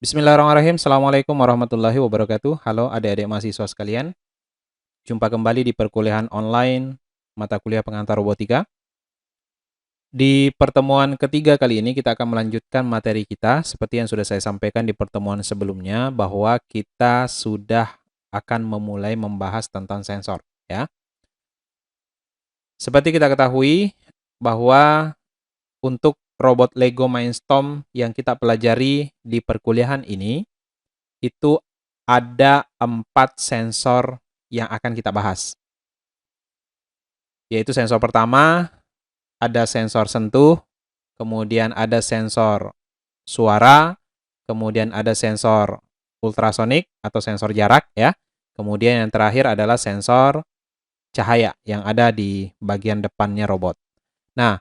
Bismillahirrahmanirrahim. Assalamualaikum warahmatullahi wabarakatuh. Halo adik-adik mahasiswa sekalian. Jumpa kembali di perkuliahan online mata kuliah pengantar robotika. Di pertemuan ketiga kali ini kita akan melanjutkan materi kita seperti yang sudah saya sampaikan di pertemuan sebelumnya bahwa kita sudah akan memulai membahas tentang sensor, ya. Seperti kita ketahui bahwa untuk robot Lego Mindstorm yang kita pelajari di perkuliahan ini itu ada 4 sensor yang akan kita bahas. Yaitu sensor pertama, ada sensor sentuh, kemudian ada sensor suara, kemudian ada sensor ultrasonik atau sensor jarak, ya. Kemudian yang terakhir adalah sensor cahaya yang ada di bagian depannya robot. Nah,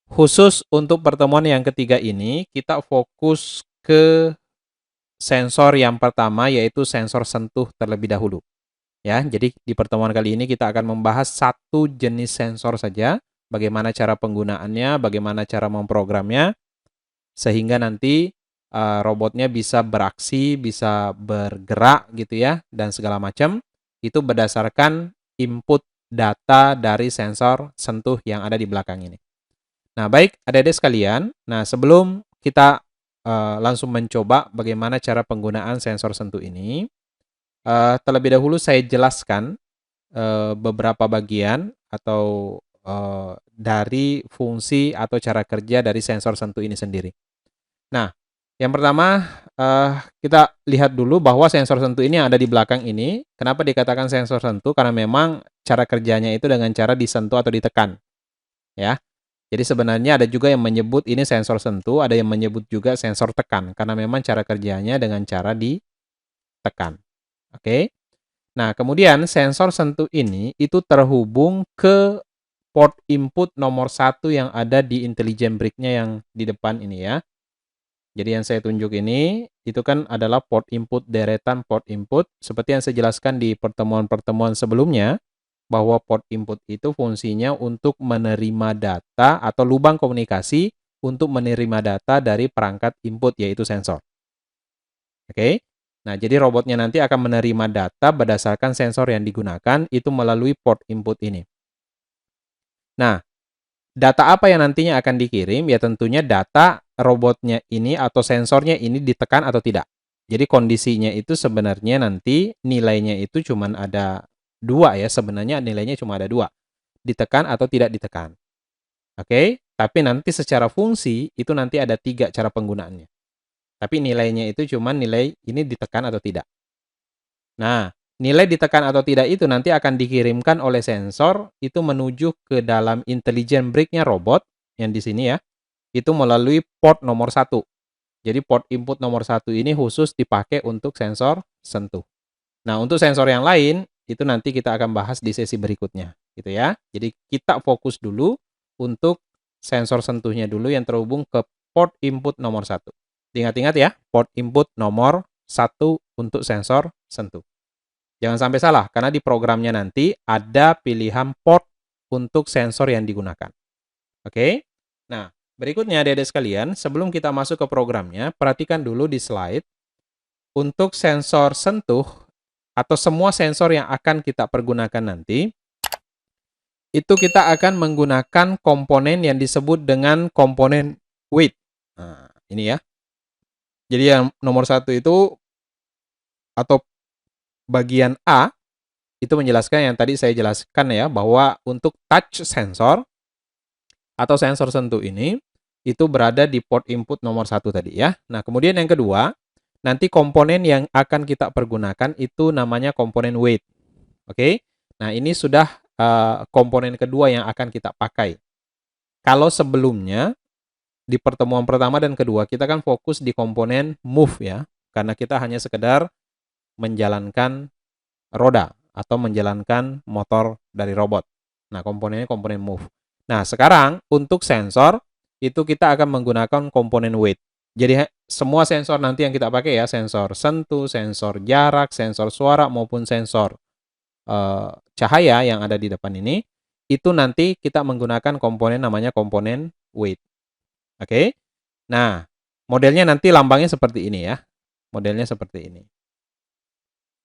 khusus untuk pertemuan yang ketiga ini, kita fokus ke sensor yang pertama, yaitu sensor sentuh terlebih dahulu. Ya, jadi di pertemuan kali ini kita akan membahas satu jenis sensor saja, bagaimana cara penggunaannya, bagaimana cara memprogramnya, sehingga nanti robotnya bisa beraksi, bisa bergerak gitu ya, dan segala macam. Itu berdasarkan input data dari sensor sentuh yang ada di belakang ini. Nah, baik adik-adik sekalian, nah sebelum kita langsung mencoba bagaimana cara penggunaan sensor sentuh ini, terlebih dahulu saya jelaskan beberapa bagian atau dari fungsi atau cara kerja dari sensor sentuh ini sendiri. Nah, yang pertama kita lihat dulu bahwa sensor sentuh ini yang ada di belakang ini, kenapa dikatakan sensor sentuh? Karena memang cara kerjanya itu dengan cara disentuh atau ditekan, ya. Jadi sebenarnya ada juga yang menyebut ini sensor sentuh, ada yang menyebut juga sensor tekan, karena memang cara kerjanya dengan cara ditekan. Oke. Nah, kemudian sensor sentuh ini itu terhubung ke port input nomor 1 yang ada di intelligent brick-nya yang di depan ini ya. Jadi yang saya tunjuk ini, itu kan adalah port input, deretan port input. Seperti yang saya jelaskan di pertemuan-pertemuan sebelumnya, bahwa port input itu fungsinya untuk menerima data atau lubang komunikasi untuk menerima data dari perangkat input, yaitu sensor. Oke? Nah, jadi robotnya nanti akan menerima data berdasarkan sensor yang digunakan itu melalui port input ini. Nah, data apa yang nantinya akan dikirim? Ya tentunya data robotnya ini atau sensornya ini ditekan atau tidak. Jadi kondisinya itu sebenarnya nanti nilainya itu cuma ada 2 ya, sebenarnya nilainya cuma ada 2. Ditekan atau tidak ditekan. Oke? Tapi nanti secara fungsi itu nanti ada 3 cara penggunaannya. Tapi nilainya itu cuma nilai ini ditekan atau tidak. Nah, nilai ditekan atau tidak itu nanti akan dikirimkan oleh sensor itu menuju ke dalam intelligent brick-nya robot yang di sini ya. Itu melalui port nomor 1. Jadi port input nomor 1 ini khusus dipakai untuk sensor sentuh. Nah, untuk sensor yang lain itu nanti kita akan bahas di sesi berikutnya, gitu ya. Jadi kita fokus dulu untuk sensor sentuhnya dulu yang terhubung ke port input nomor 1. Ingat-ingat ya, port input nomor 1 untuk sensor sentuh. Jangan sampai salah, karena di programnya nanti ada pilihan port untuk sensor yang digunakan. Oke? Nah, berikutnya adik-adik sekalian, sebelum kita masuk ke programnya, perhatikan dulu di slide. Untuk sensor sentuh atau semua sensor yang akan kita pergunakan nanti, itu kita akan menggunakan komponen yang disebut dengan komponen weight. Nah, ini ya. Jadi yang nomor 1 itu atau bagian A itu menjelaskan yang tadi saya jelaskan ya, bahwa untuk touch sensor atau sensor sentuh ini itu berada di port input nomor 1 tadi ya. Nah, kemudian yang kedua, nanti komponen yang akan kita pergunakan itu namanya komponen weight. Oke. Nah, ini sudah komponen kedua yang akan kita pakai. Kalau sebelumnya di pertemuan pertama dan kedua kita kan fokus di komponen move ya, karena kita hanya sekedar menjalankan roda atau menjalankan motor dari robot. Nah, komponennya komponen move. Nah, sekarang untuk sensor itu kita akan menggunakan komponen weight. Jadi semua sensor nanti yang kita pakai ya, sensor sentuh, sensor jarak, sensor suara maupun sensor cahaya yang ada di depan ini, itu nanti kita menggunakan komponen namanya komponen weight. Oke. Nah, modelnya nanti lambangnya seperti ini ya. Modelnya seperti ini.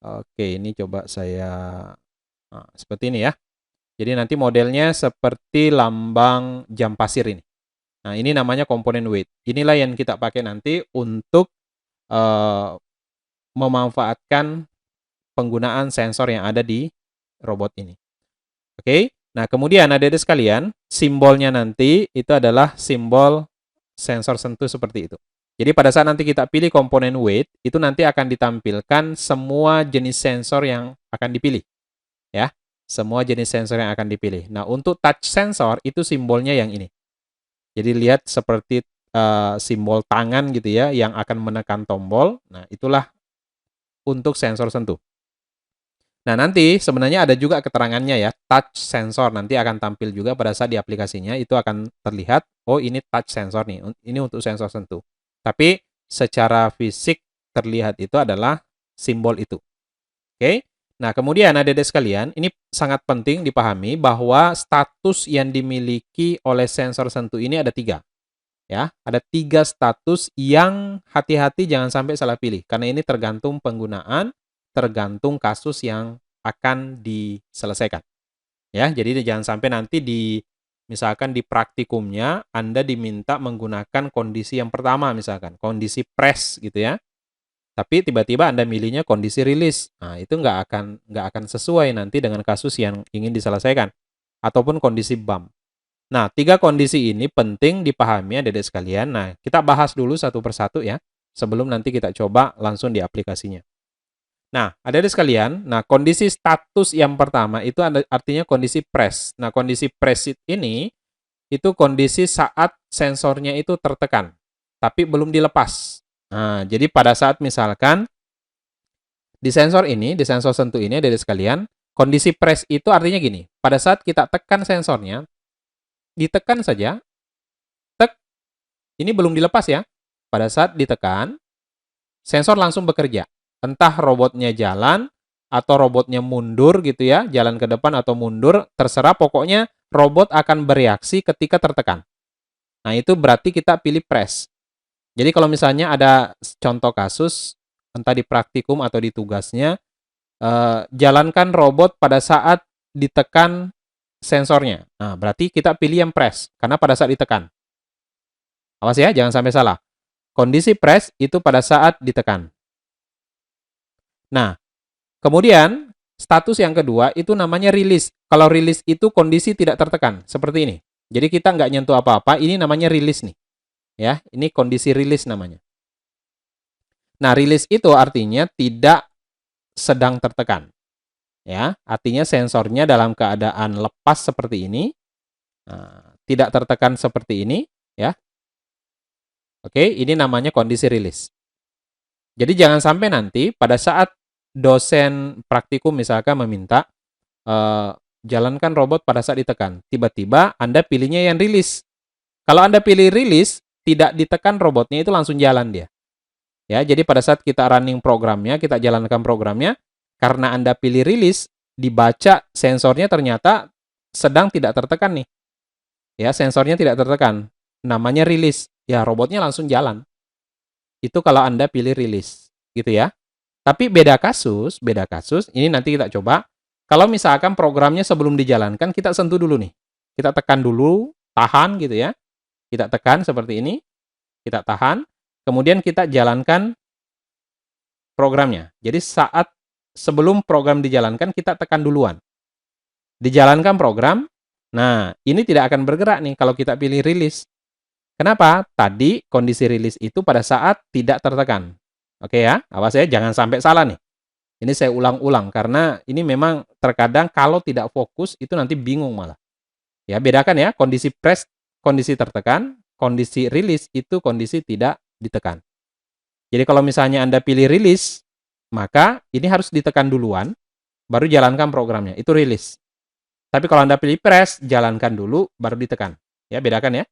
Oke, ini coba saya seperti ini ya. Jadi nanti modelnya seperti lambang jam pasir ini. Nah, ini namanya komponen weight. Inilah yang kita pakai nanti untuk memanfaatkan penggunaan sensor yang ada di robot ini. Oke, nah kemudian adik-adik sekalian, simbolnya nanti itu adalah simbol sensor sentuh seperti itu. Jadi pada saat nanti kita pilih komponen weight, itu nanti akan ditampilkan semua jenis sensor yang akan dipilih. Ya, semua jenis sensor yang akan dipilih. Nah, untuk touch sensor itu simbolnya yang ini. Jadi lihat seperti simbol tangan gitu ya, yang akan menekan tombol. Nah, itulah untuk sensor sentuh. Nah, nanti sebenarnya ada juga keterangannya ya, touch sensor. Nanti akan tampil juga pada saat di aplikasinya, itu akan terlihat, oh ini touch sensor nih, ini untuk sensor sentuh. Tapi secara fisik terlihat itu adalah simbol itu. Oke? Nah, kemudian adik-adik sekalian, ini sangat penting dipahami bahwa status yang dimiliki oleh sensor sentuh ini ada 3. Ya, ada 3 status yang hati-hati jangan sampai salah pilih. Karena ini tergantung penggunaan, tergantung kasus yang akan diselesaikan. Ya, jadi jangan sampai nanti misalkan di praktikumnya Anda diminta menggunakan kondisi yang pertama misalkan, kondisi press gitu ya. Tapi tiba-tiba Anda milihnya kondisi rilis. Nah, itu nggak akan sesuai nanti dengan kasus yang ingin diselesaikan. Ataupun kondisi bump. Nah, 3 kondisi ini penting dipahami adik-adik sekalian. Nah, kita bahas dulu satu persatu ya, sebelum nanti kita coba langsung di aplikasinya. Nah, adik-adik sekalian, kondisi status yang pertama itu artinya kondisi press. Nah, kondisi press ini itu kondisi saat sensornya itu tertekan, tapi belum dilepas. Nah, jadi pada saat misalkan di sensor ini, di sensor sentuh ini adik-adik sekalian, kondisi press itu artinya gini, pada saat kita tekan sensornya, ditekan saja, tek, ini belum dilepas ya. Pada saat ditekan, sensor langsung bekerja. Entah robotnya jalan, atau robotnya mundur gitu ya, jalan ke depan atau mundur, terserah pokoknya robot akan bereaksi ketika tertekan. Nah, itu berarti kita pilih press. Jadi kalau misalnya ada contoh kasus, entah di praktikum atau di tugasnya, jalankan robot pada saat ditekan sensornya. Nah, berarti kita pilih yang press, karena pada saat ditekan. Awas ya, jangan sampai salah. Kondisi press itu pada saat ditekan. Nah, kemudian status yang kedua itu namanya rilis. Kalau rilis itu kondisi tidak tertekan, seperti ini. Jadi kita nggak nyentuh apa-apa, ini namanya rilis nih. Ya, ini kondisi rilis namanya. Nah, rilis itu artinya tidak sedang tertekan. Ya, artinya sensornya dalam keadaan lepas seperti ini, tidak tertekan seperti ini, ya. Oke, ini namanya kondisi rilis. Jadi jangan sampai nanti pada saat dosen praktikum misalkan meminta jalankan robot pada saat ditekan, tiba-tiba Anda pilihnya yang rilis. Kalau Anda pilih rilis, tidak ditekan robotnya itu langsung jalan dia. Ya, jadi pada saat kita running programnya, kita jalankan programnya, karena Anda pilih rilis, dibaca sensornya ternyata sedang tidak tertekan nih. Ya, sensornya tidak tertekan. Namanya rilis. Ya, robotnya langsung jalan. Itu kalau Anda pilih rilis, gitu ya. Tapi beda kasus, ini nanti kita coba. Kalau misalkan programnya sebelum dijalankan, kita sentuh dulu nih. Kita tekan dulu, tahan gitu ya. Kita tekan seperti ini, kita tahan. Kemudian kita jalankan programnya. Jadi saat sebelum program dijalankan, kita tekan duluan. Dijalankan program, nah ini tidak akan bergerak nih kalau kita pilih rilis. Kenapa? Tadi kondisi rilis itu pada saat tidak tertekan. Oke ya, awas ya, jangan sampai salah nih. Ini saya ulang-ulang karena ini memang terkadang kalau tidak fokus itu nanti bingung malah. Ya, bedakan ya, kondisi press, kondisi tertekan, kondisi rilis itu kondisi tidak ditekan. Jadi kalau misalnya Anda pilih rilis, maka ini harus ditekan duluan, baru jalankan programnya. Itu rilis. Tapi kalau Anda pilih press, jalankan dulu, baru ditekan. Ya, bedakan ya.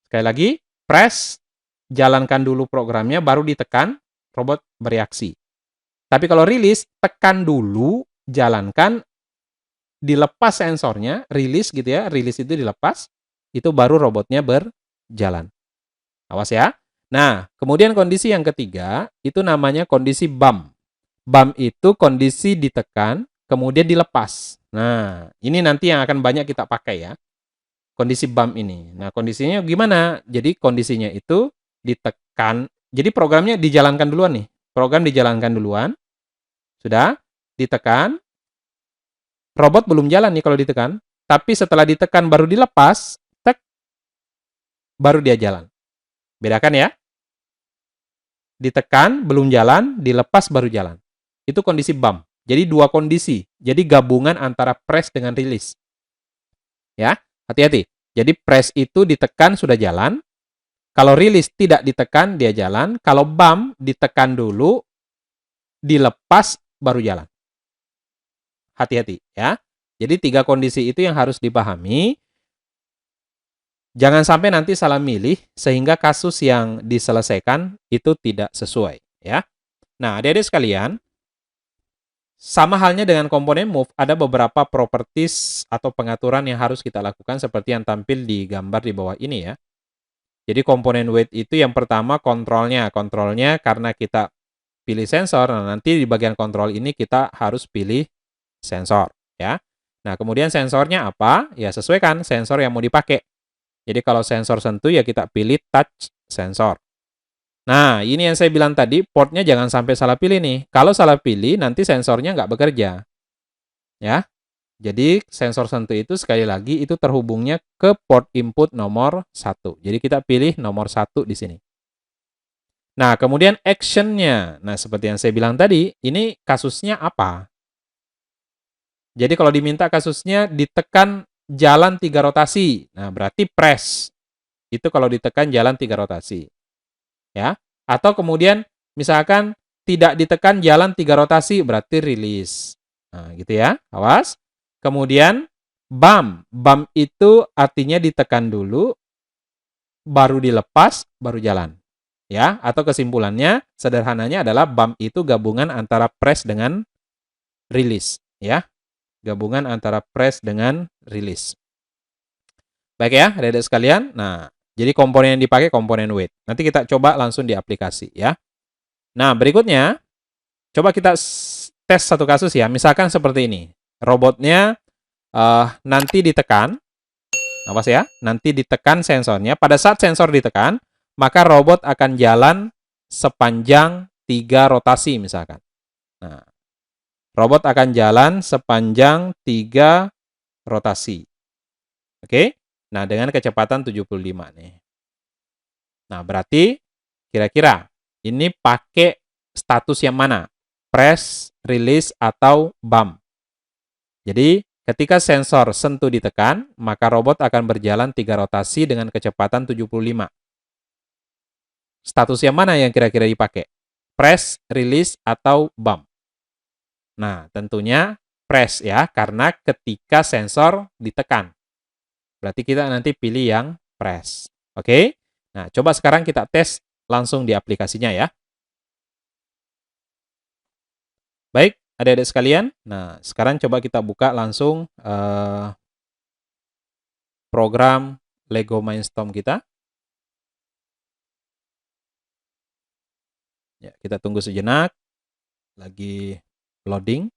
Sekali lagi, press, jalankan dulu programnya, baru ditekan, robot bereaksi. Tapi kalau rilis, tekan dulu, jalankan, dilepas sensornya, rilis gitu ya, rilis itu dilepas, itu baru robotnya berjalan. Awas ya. Nah, kemudian kondisi yang ketiga, itu namanya kondisi bump. Bump itu kondisi ditekan, kemudian dilepas. Nah, ini nanti yang akan banyak kita pakai ya. Kondisi bump ini. Nah, kondisinya gimana? Jadi kondisinya itu ditekan. Jadi programnya dijalankan duluan nih. Program dijalankan duluan. Sudah ditekan. Robot belum jalan nih kalau ditekan. Tapi setelah ditekan baru dilepas, tek, baru dia jalan. Bedakan ya. Ditekan, belum jalan, dilepas, baru jalan. Itu kondisi bump. Jadi dua kondisi. Jadi gabungan antara press dengan release. Ya, hati-hati. Jadi press itu ditekan sudah jalan. Kalau release tidak ditekan, dia jalan. Kalau bump ditekan dulu, dilepas, baru jalan. Hati-hati ya. Jadi tiga kondisi itu yang harus dipahami. Jangan sampai nanti salah milih sehingga kasus yang diselesaikan itu tidak sesuai ya. Nah, adik-adik sekalian, sama halnya dengan komponen move, ada beberapa properties atau pengaturan yang harus kita lakukan seperti yang tampil di gambar di bawah ini ya. Jadi komponen weight itu yang pertama kontrolnya. Kontrolnya karena kita pilih sensor, nah nanti di bagian kontrol ini kita harus pilih sensor ya. Nah, kemudian sensornya apa? Ya sesuaikan sensor yang mau dipakai. Jadi kalau sensor sentuh ya kita pilih touch sensor. Nah, ini yang saya bilang tadi, portnya jangan sampai salah pilih nih. Kalau salah pilih, nanti sensornya nggak bekerja. Ya, jadi sensor sentuh itu sekali lagi itu terhubungnya ke port input nomor 1. Jadi kita pilih nomor 1 di sini. Nah, kemudian action-nya. Nah, seperti yang saya bilang tadi, ini kasusnya apa? Jadi kalau diminta kasusnya ditekan jalan 3 rotasi. Nah, berarti press. Itu kalau ditekan jalan 3 rotasi. Ya. Atau kemudian misalkan tidak ditekan jalan 3 rotasi, berarti release. Nah, gitu ya. Awas. Kemudian bump. Bump itu artinya ditekan dulu, baru dilepas, baru jalan. Ya, atau kesimpulannya sederhananya adalah bump itu gabungan antara press dengan release, ya. Gabungan antara press dengan release. Baik ya, adik-adik sekalian. Nah, jadi komponen yang dipakai komponen weight. Nanti kita coba langsung di aplikasi ya. Nah, berikutnya coba kita tes satu kasus ya. Misalkan seperti ini. Robotnya nanti ditekan. Awas ya, nanti ditekan sensornya. Pada saat sensor ditekan, maka robot akan jalan sepanjang 3 rotasi misalkan. Nah, robot akan jalan sepanjang 3 rotasi. Oke? Nah, dengan kecepatan 75 nih. Nah, berarti kira-kira ini pakai status yang mana? Press, release, atau bump. Jadi, ketika sensor sentuh ditekan, maka robot akan berjalan 3 rotasi dengan kecepatan 75. Status yang mana yang kira-kira dipakai? Press, release, atau bump? Nah, tentunya press ya, karena ketika sensor ditekan. Berarti kita nanti pilih yang press. Oke? Nah, coba sekarang kita tes langsung di aplikasinya ya. Baik, adik-adik sekalian. Nah, sekarang coba kita buka langsung program Lego Mindstorm kita. Ya, kita tunggu sejenak. Lagi loading.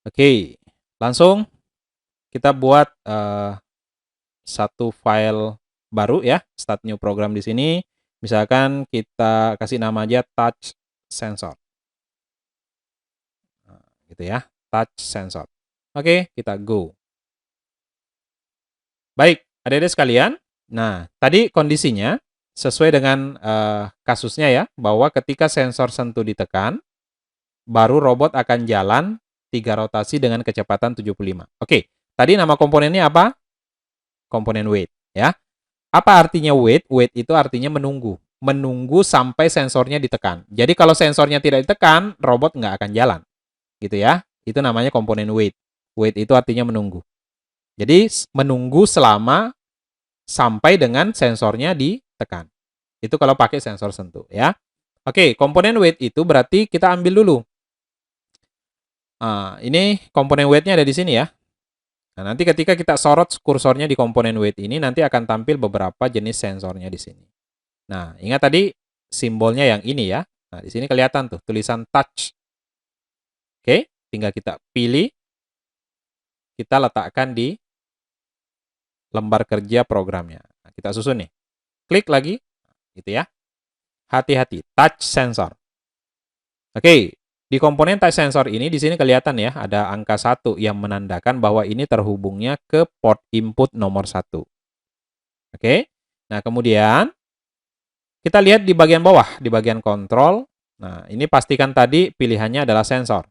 Oke, langsung kita buat satu file baru ya, start new program di sini. Misalkan kita kasih nama aja touch sensor. Nah, gitu ya, touch sensor. Oke, kita go. Baik, adik-adik sekalian. Nah, tadi kondisinya sesuai dengan kasusnya ya, bahwa ketika sensor sentuh ditekan, baru robot akan jalan 3 rotasi dengan kecepatan 75. Oke, tadi nama komponennya apa? Komponen weight ya. Apa artinya weight? Weight itu artinya menunggu. Menunggu sampai sensornya ditekan. Jadi kalau sensornya tidak ditekan, robot nggak akan jalan. Gitu ya. Itu namanya komponen weight. Weight itu artinya menunggu. Jadi menunggu selama sampai dengan sensornya ditekan. Itu kalau pakai sensor sentuh ya. Oke, komponen weight itu berarti kita ambil dulu. Nah, ini komponen weight-nya ada di sini ya. Nah, nanti ketika kita sorot kursornya di komponen weight ini, nanti akan tampil beberapa jenis sensornya di sini. Nah, ingat tadi simbolnya yang ini ya. Nah, di sini kelihatan tuh tulisan touch. Oke, tinggal kita pilih, kita letakkan di lembar kerja programnya. Nah, kita susun nih. Klik lagi, gitu ya. Hati-hati, touch sensor. Oke, di komponen touch sensor ini di sini kelihatan ya, ada angka 1 yang menandakan bahwa ini terhubungnya ke port input nomor 1. Oke, nah kemudian kita lihat di bagian bawah, di bagian kontrol. Nah, ini pastikan tadi pilihannya adalah sensor.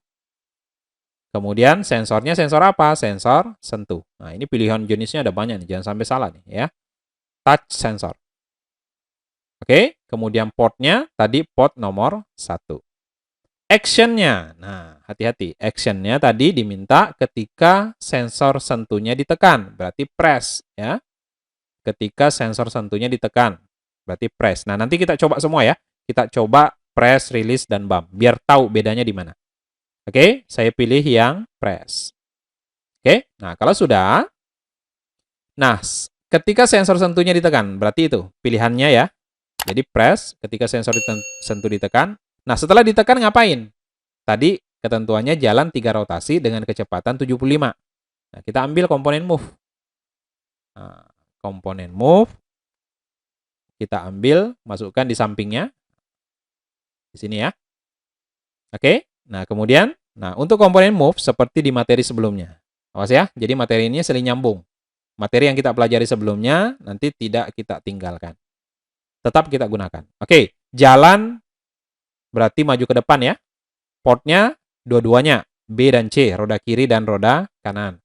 Kemudian sensornya sensor apa? Sensor sentuh. Nah, ini pilihan jenisnya ada banyak nih, jangan sampai salah nih ya. Touch sensor. Oke, kemudian portnya tadi port nomor 1. Actionnya, nah hati-hati, actionnya tadi diminta ketika sensor sentuhnya ditekan, berarti press ya. Ketika sensor sentuhnya ditekan, berarti press. Nah, nanti kita coba semua ya. Kita coba press, release, dan bump, biar tahu bedanya di mana. Oke, saya pilih yang press. Oke, nah kalau sudah, nah ketika sensor sentuhnya ditekan, berarti itu pilihannya ya. Jadi press, ketika sensor sentuh ditekan. Nah, setelah ditekan ngapain? Tadi ketentuannya jalan 3 rotasi dengan kecepatan 75. Nah, kita ambil komponen move. Nah, komponen move, kita ambil, masukkan di sampingnya. Di sini ya. Oke, nah kemudian, nah untuk komponen move seperti di materi sebelumnya. Awas ya, jadi materi ini saling nyambung. Materi yang kita pelajari sebelumnya nanti tidak kita tinggalkan. Tetap kita gunakan. Oke, jalan berarti maju ke depan ya. Portnya dua-duanya, B dan C, roda kiri dan roda kanan.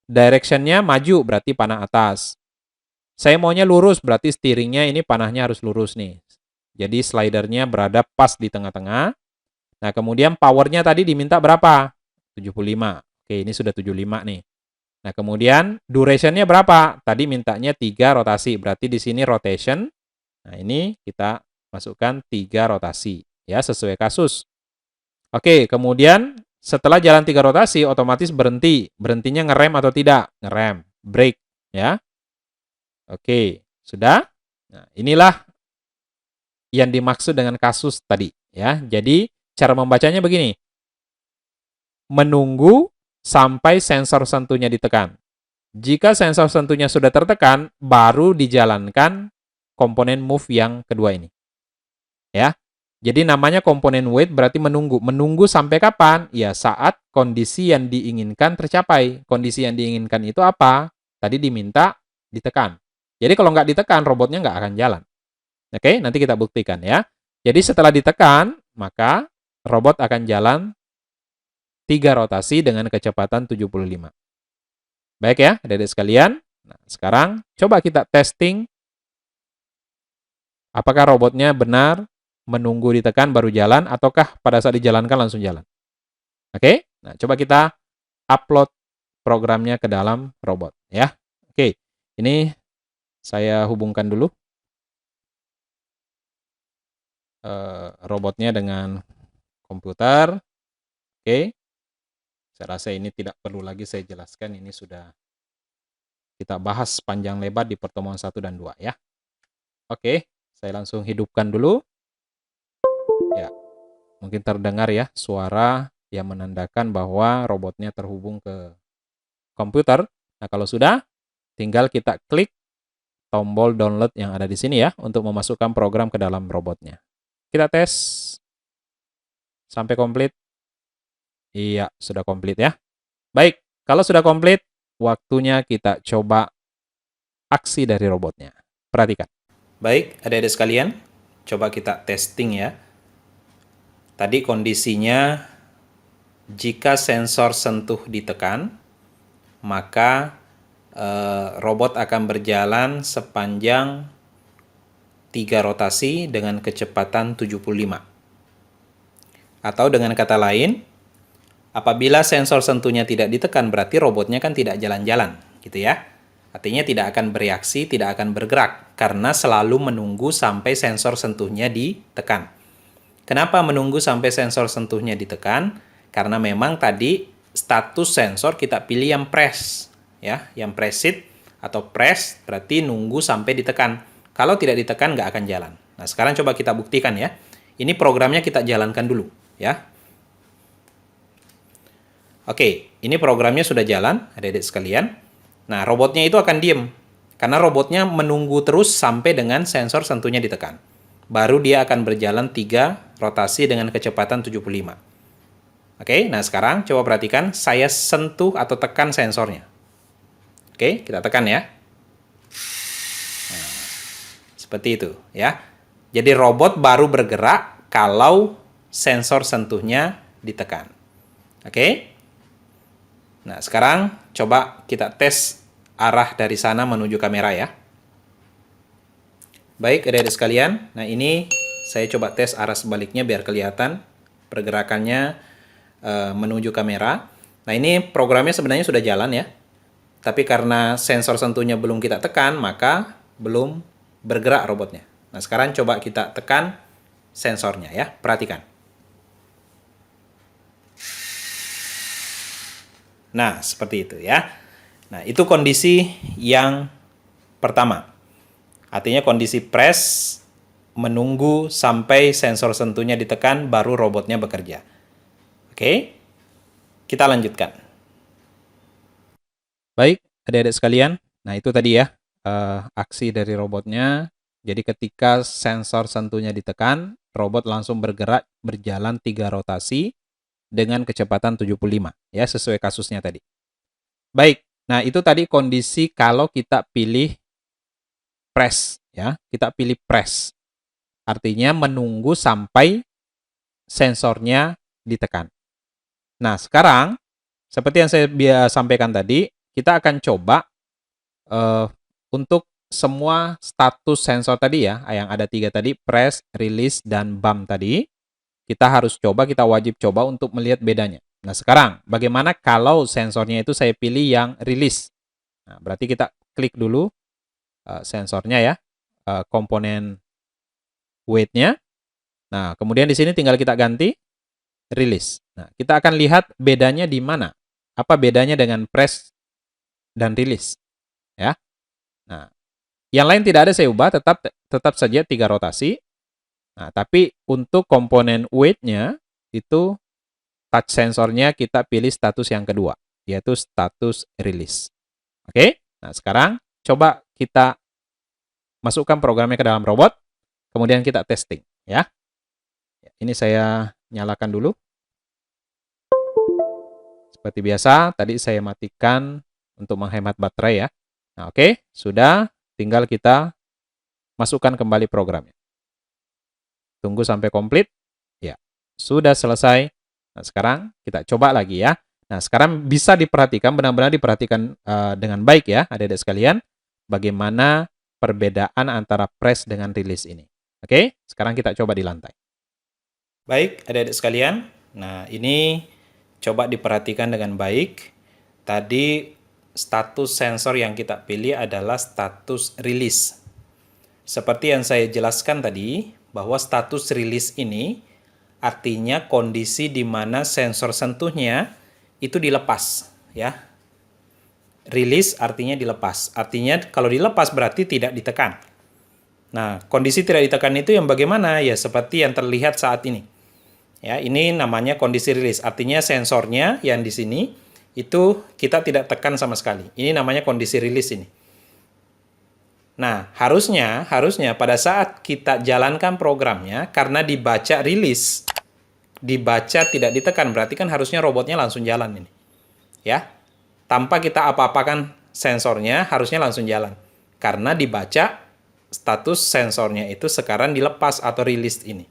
Directionnya maju berarti panah atas. Saya maunya lurus berarti steeringnya ini panahnya harus lurus nih. Jadi slidernya berada pas di tengah-tengah. Nah, kemudian powernya tadi diminta berapa? 75. Oke, ini sudah 75 nih. Nah, kemudian durationnya berapa? Tadi mintanya 3 rotasi, berarti di sini rotation. Nah, ini kita masukkan 3 rotasi, ya, sesuai kasus. Oke, kemudian setelah jalan 3 rotasi, otomatis berhenti. Berhentinya ngerem atau tidak? Ngerem, brake, ya. Oke, sudah? Nah, inilah yang dimaksud dengan kasus tadi, ya. Jadi, cara membacanya begini. Menunggu sampai sensor sentuhnya ditekan. Jika sensor sentuhnya sudah tertekan, baru dijalankan komponen move yang kedua ini. Ya. Jadi namanya komponen wait berarti menunggu. Menunggu sampai kapan? Ya saat kondisi yang diinginkan tercapai. Kondisi yang diinginkan itu apa? Tadi diminta ditekan. Jadi kalau nggak ditekan, robotnya nggak akan jalan. Oke, nanti kita buktikan ya. Jadi setelah ditekan, maka robot akan jalan 3 rotasi dengan kecepatan 75. Baik ya, adik-adik sekalian. Nah, sekarang coba kita testing apakah robotnya benar menunggu ditekan baru jalan, ataukah pada saat dijalankan langsung jalan. Oke, nah coba kita upload programnya ke dalam robot ya. Oke, ini saya hubungkan dulu robotnya dengan komputer. Oke, saya rasa ini tidak perlu lagi saya jelaskan, ini sudah kita bahas panjang lebar di pertemuan 1 dan 2 ya. Oke, saya langsung hidupkan dulu. Ya, mungkin terdengar ya suara yang menandakan bahwa robotnya terhubung ke komputer. Nah, kalau sudah, tinggal kita klik tombol download yang ada di sini ya, untuk memasukkan program ke dalam robotnya. Kita tes sampai komplit. Iya, sudah komplit ya. Baik, kalau sudah komplit, waktunya kita coba aksi dari robotnya. Perhatikan. Baik, adik-adik sekalian, coba kita testing ya. Tadi kondisinya, jika sensor sentuh ditekan, maka robot akan berjalan sepanjang 3 rotasi dengan kecepatan 75. Atau dengan kata lain, apabila sensor sentuhnya tidak ditekan, berarti robotnya kan tidak jalan-jalan, gitu ya. Artinya tidak akan bereaksi, tidak akan bergerak, karena selalu menunggu sampai sensor sentuhnya ditekan. Kenapa menunggu sampai sensor sentuhnya ditekan? Karena memang tadi status sensor kita pilih yang press, ya, yang press it atau press berarti nunggu sampai ditekan. Kalau tidak ditekan nggak akan jalan. Nah, sekarang coba kita buktikan ya. Ini programnya kita jalankan dulu ya. Oke, ini programnya sudah jalan, adik-adik sekalian. Nah, robotnya itu akan diem. Karena robotnya menunggu terus sampai dengan sensor sentuhnya ditekan. Baru dia akan berjalan 3 rotasi dengan kecepatan 75. Oke, nah sekarang coba perhatikan, saya sentuh atau tekan sensornya. Oke, kita tekan ya. Nah, seperti itu ya. Jadi robot baru bergerak kalau sensor sentuhnya ditekan. Oke. Nah, sekarang coba kita tes arah dari sana menuju kamera ya. Baik, adik-adik sekalian. Nah, ini saya coba tes arah sebaliknya biar kelihatan pergerakannya menuju kamera. Nah, ini programnya sebenarnya sudah jalan ya. Tapi karena sensor sentuhnya belum kita tekan, maka belum bergerak robotnya. Nah, sekarang coba kita tekan sensornya ya. Perhatikan. Nah, seperti itu ya. Nah, itu kondisi yang pertama. Artinya kondisi press menunggu sampai sensor sentuhnya ditekan baru robotnya bekerja. Oke, kita lanjutkan. Baik, adik-adik sekalian. Nah, itu tadi ya aksi dari robotnya. Jadi ketika sensor sentuhnya ditekan, robot langsung bergerak berjalan 3 rotasi dengan kecepatan 75 ya, sesuai kasusnya tadi. Baik, nah itu tadi kondisi kalau kita pilih press ya, kita pilih press. Artinya menunggu sampai sensornya ditekan. Nah, sekarang seperti yang saya sampaikan tadi, kita akan coba untuk semua status sensor tadi ya, yang ada 3 tadi, press, release, dan bump tadi, kita wajib coba untuk melihat bedanya. Nah, sekarang bagaimana kalau sensornya itu saya pilih yang release? Nah, berarti kita klik dulu sensornya ya, komponen weight-nya. Nah, kemudian di sini tinggal kita ganti release. Nah, kita akan lihat bedanya di mana. Apa bedanya dengan press dan release? Ya. Nah, yang lain tidak ada saya ubah, tetap saja 3 rotasi. Nah, tapi untuk komponen weight-nya itu touch sensornya kita pilih status yang kedua, yaitu status release. Oke, nah sekarang coba kita masukkan programnya ke dalam robot, kemudian kita testing ya. Ini saya nyalakan dulu. Seperti biasa, tadi saya matikan untuk menghemat baterai ya. Nah, oke, sudah, tinggal kita masukkan kembali programnya. Tunggu sampai komplit. Ya, sudah selesai. Nah, sekarang kita coba lagi ya. Nah, sekarang bisa diperhatikan, benar-benar diperhatikan dengan baik ya, adik-adik sekalian, bagaimana perbedaan antara press dengan release ini. Oke, sekarang kita coba di lantai. Baik, adik-adik sekalian. Nah, ini coba diperhatikan dengan baik. Tadi status sensor yang kita pilih adalah status release. Seperti yang saya jelaskan tadi, bahwa status release ini artinya kondisi di mana sensor sentuhnya itu dilepas ya. Release artinya dilepas. Artinya kalau dilepas berarti tidak ditekan. Nah, kondisi tidak ditekan itu yang bagaimana? Ya seperti yang terlihat saat ini. Ya, ini namanya kondisi release. Artinya sensornya yang di sini itu kita tidak tekan sama sekali. Ini namanya kondisi release ini. Nah, harusnya pada saat kita jalankan programnya, karena dibaca release, dibaca tidak ditekan, berarti kan harusnya robotnya langsung jalan ini. Ya, tanpa kita apa-apakan sensornya, harusnya langsung jalan. Karena dibaca status sensornya itu sekarang dilepas atau release ini.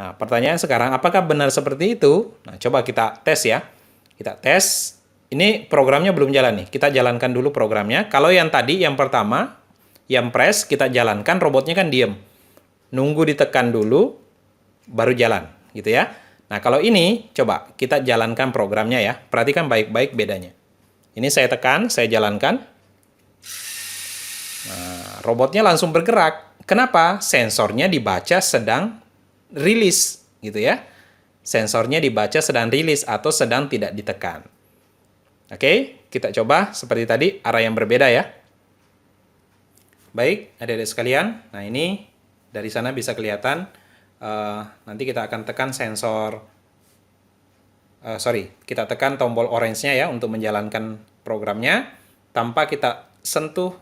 Nah, pertanyaan sekarang, apakah benar seperti itu? Nah, coba kita tes ya. Kita tes. Ini programnya belum jalan nih. Kita jalankan dulu programnya. Kalau yang tadi, yang pertama, yang press, kita jalankan, robotnya kan diem. Nunggu ditekan dulu, baru jalan. Gitu ya. Nah, kalau ini, coba kita jalankan programnya ya. Perhatikan baik-baik bedanya. Ini saya tekan, saya jalankan. Nah, robotnya langsung bergerak. Kenapa? Sensornya dibaca sedang rilis, gitu ya. Sensornya dibaca sedang rilis atau sedang tidak ditekan. Oke, kita coba seperti tadi, arah yang berbeda ya. Baik, adik-adik sekalian. Nah, ini Dari sana bisa kelihatan, nanti kita akan tekan sensor, kita tekan tombol orange-nya ya untuk menjalankan programnya. Tanpa kita sentuh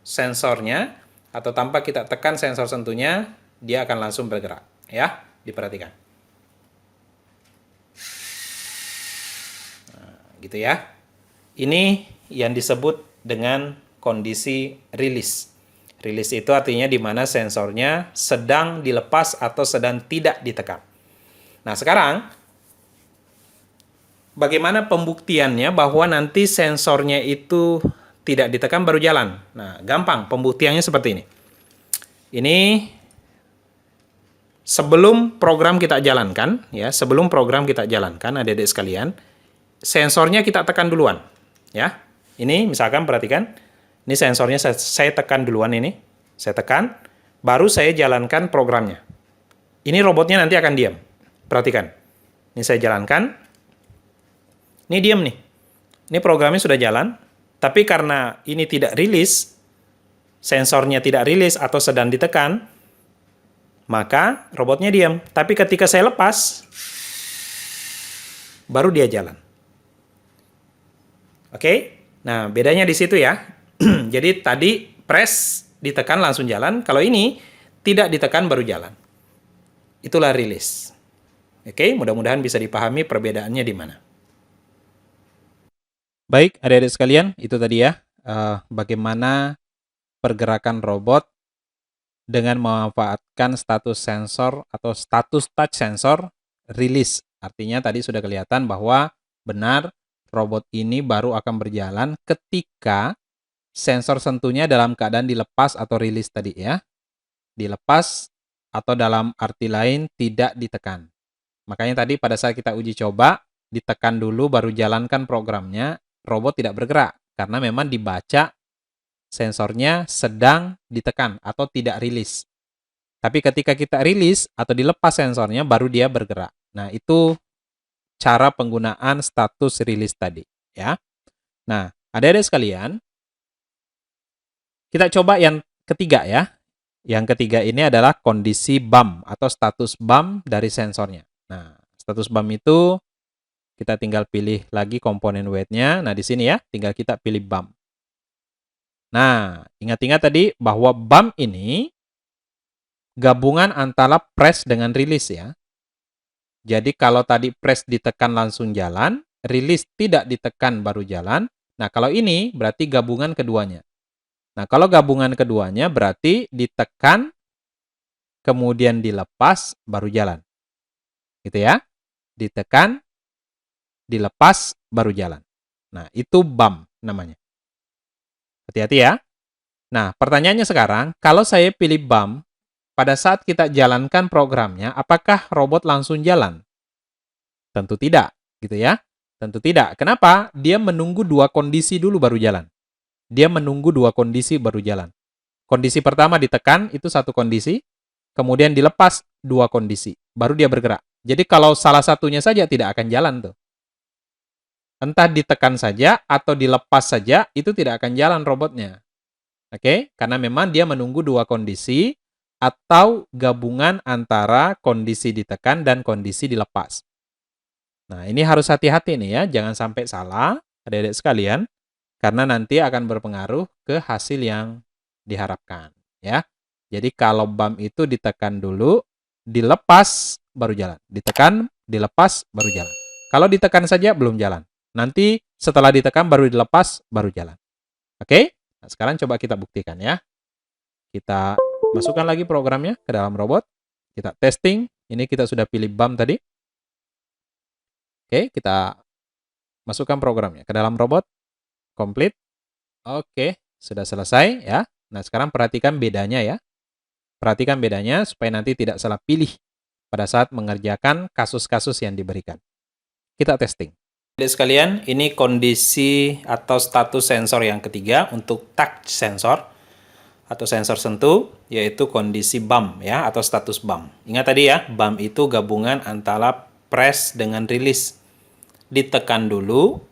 sensornya atau tanpa kita tekan sensor sentuhnya, dia akan langsung bergerak. Ya, diperhatikan. Nah, gitu ya. Ini yang disebut dengan kondisi rilis. Rilis itu artinya di mana sensornya sedang dilepas atau sedang tidak ditekan. Nah, sekarang bagaimana pembuktiannya bahwa nanti sensornya itu tidak ditekan baru jalan? Nah, gampang pembuktiannya seperti ini. Ini sebelum program kita jalankan, ya, sebelum program kita jalankan, adik-adik sekalian, sensornya kita tekan duluan, ya. Ini misalkan perhatikan, ini sensornya saya tekan duluan ini, saya tekan, baru saya jalankan programnya. Ini robotnya nanti akan diam. Perhatikan, ini saya jalankan, ini diam nih. Ini programnya sudah jalan, tapi karena ini tidak rilis, sensornya tidak rilis atau sedang ditekan, maka robotnya diam. Tapi ketika saya lepas, baru dia jalan. Oke? Nah, bedanya di situ ya. Jadi tadi press ditekan langsung jalan, kalau ini tidak ditekan baru jalan. Itulah rilis. Oke, mudah-mudahan bisa dipahami perbedaannya di mana. Baik, adik-adik sekalian, itu tadi ya, bagaimana pergerakan robot dengan memanfaatkan status sensor atau status touch sensor rilis. Artinya tadi sudah kelihatan bahwa benar robot ini baru akan berjalan ketika sensor sentuhnya dalam keadaan dilepas atau rilis tadi ya. Dilepas atau dalam arti lain tidak ditekan. Makanya tadi pada saat kita uji coba, ditekan dulu baru jalankan programnya, robot tidak bergerak karena memang dibaca sensornya sedang ditekan atau tidak rilis. Tapi ketika kita rilis atau dilepas sensornya, baru dia bergerak. Nah, itu cara penggunaan status rilis tadi. Ya. Nah, adik-adik sekalian, kita coba yang ketiga ya. Yang ketiga ini adalah kondisi BAM atau status BAM dari sensornya. Nah, status BAM itu kita tinggal pilih lagi komponen weight-nya. Nah, di sini ya, tinggal kita pilih BAM. Nah, ingat-ingat tadi bahwa BAM ini gabungan antara press dengan rilis ya. Jadi kalau tadi press ditekan langsung jalan, rilis tidak ditekan baru jalan. Nah, kalau ini berarti gabungan keduanya. Nah, kalau gabungan keduanya berarti ditekan, kemudian dilepas, baru jalan. Gitu ya. Ditekan, dilepas, baru jalan. Nah, itu BAM namanya. Hati-hati ya. Nah, pertanyaannya sekarang, kalau saya pilih BAM, pada saat kita jalankan programnya, apakah robot langsung jalan? Tentu tidak, gitu ya. Tentu tidak. Kenapa? Dia menunggu dua kondisi dulu baru jalan. Dia menunggu dua kondisi baru jalan. Kondisi pertama ditekan, itu satu kondisi. Kemudian dilepas, dua kondisi. Baru dia bergerak. Jadi kalau salah satunya saja tidak akan jalan tuh. Entah ditekan saja atau dilepas saja, itu tidak akan jalan robotnya. Oke? Karena memang dia menunggu dua kondisi atau gabungan antara kondisi ditekan dan kondisi dilepas. Nah, ini harus hati-hati nih ya, jangan sampai salah, adik-adik sekalian, karena nanti akan berpengaruh ke hasil yang diharapkan, ya. Jadi kalau BAM itu ditekan dulu, dilepas, baru jalan. Ditekan, dilepas, baru jalan. Kalau ditekan saja, belum jalan. Nanti setelah ditekan, baru dilepas, baru jalan. Oke? Nah, sekarang coba kita buktikan ya. Kita masukkan lagi programnya ke dalam robot. Kita testing. Ini kita sudah pilih BAM tadi. Oke, kita masukkan programnya ke dalam robot. Complete. Oke, sudah selesai ya. Nah, sekarang perhatikan bedanya ya. Perhatikan bedanya supaya nanti tidak salah pilih pada saat mengerjakan kasus-kasus yang diberikan. Kita testing. Jadi sekalian, ini kondisi atau status sensor yang ketiga untuk touch sensor atau sensor sentuh, yaitu kondisi BAM ya, atau status BAM. Ingat tadi ya, BAM itu gabungan antara press dengan rilis. Ditekan dulu,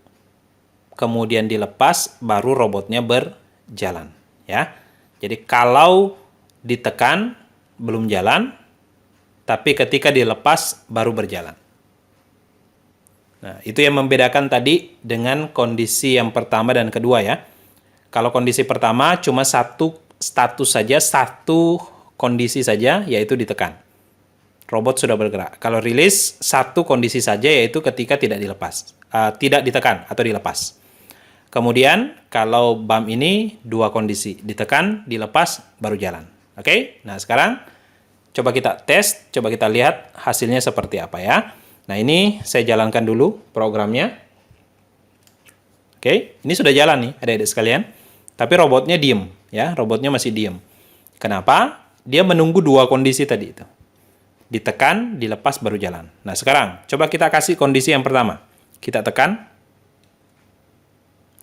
kemudian dilepas, baru robotnya berjalan ya. Jadi kalau ditekan belum jalan, tapi ketika dilepas baru berjalan. Nah, itu yang membedakan tadi dengan kondisi yang pertama dan kedua ya. Kalau kondisi pertama cuma satu status saja, satu kondisi saja, yaitu ditekan. Robot sudah bergerak. Kalau rilis, satu kondisi saja, yaitu ketika tidak dilepas. Tidak ditekan atau dilepas. Kemudian, kalau bump ini, dua kondisi. Ditekan, dilepas, baru jalan. Oke? Nah, sekarang coba kita tes, coba kita lihat hasilnya seperti apa ya. Nah, ini saya jalankan dulu programnya. Oke, ini sudah jalan nih, adik-adik sekalian. Tapi robotnya diem, ya. Robotnya masih diem. Kenapa? Dia menunggu dua kondisi tadi itu. Ditekan, dilepas, baru jalan. Nah, sekarang coba kita kasih kondisi yang pertama. Kita tekan.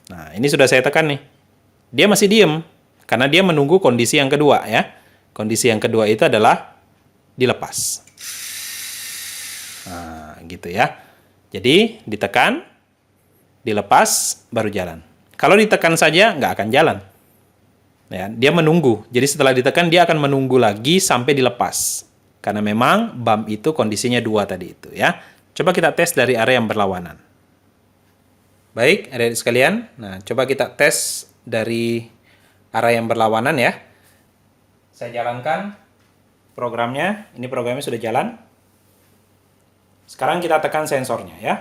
Nah, ini sudah saya tekan nih. Dia masih diem, karena dia menunggu kondisi yang kedua ya. Kondisi yang kedua itu adalah dilepas. Nah, gitu ya. Jadi, ditekan, dilepas, baru jalan. Kalau ditekan saja, nggak akan jalan. Ya, dia menunggu. Jadi, setelah ditekan, dia akan menunggu lagi sampai dilepas. Karena memang bump itu kondisinya dua tadi itu ya. Coba kita tes dari area yang berlawanan. Baik, adik-adik sekalian. Nah, coba kita tes dari area yang berlawanan ya. Saya jalankan programnya. Ini programnya sudah jalan. Sekarang kita tekan sensornya ya.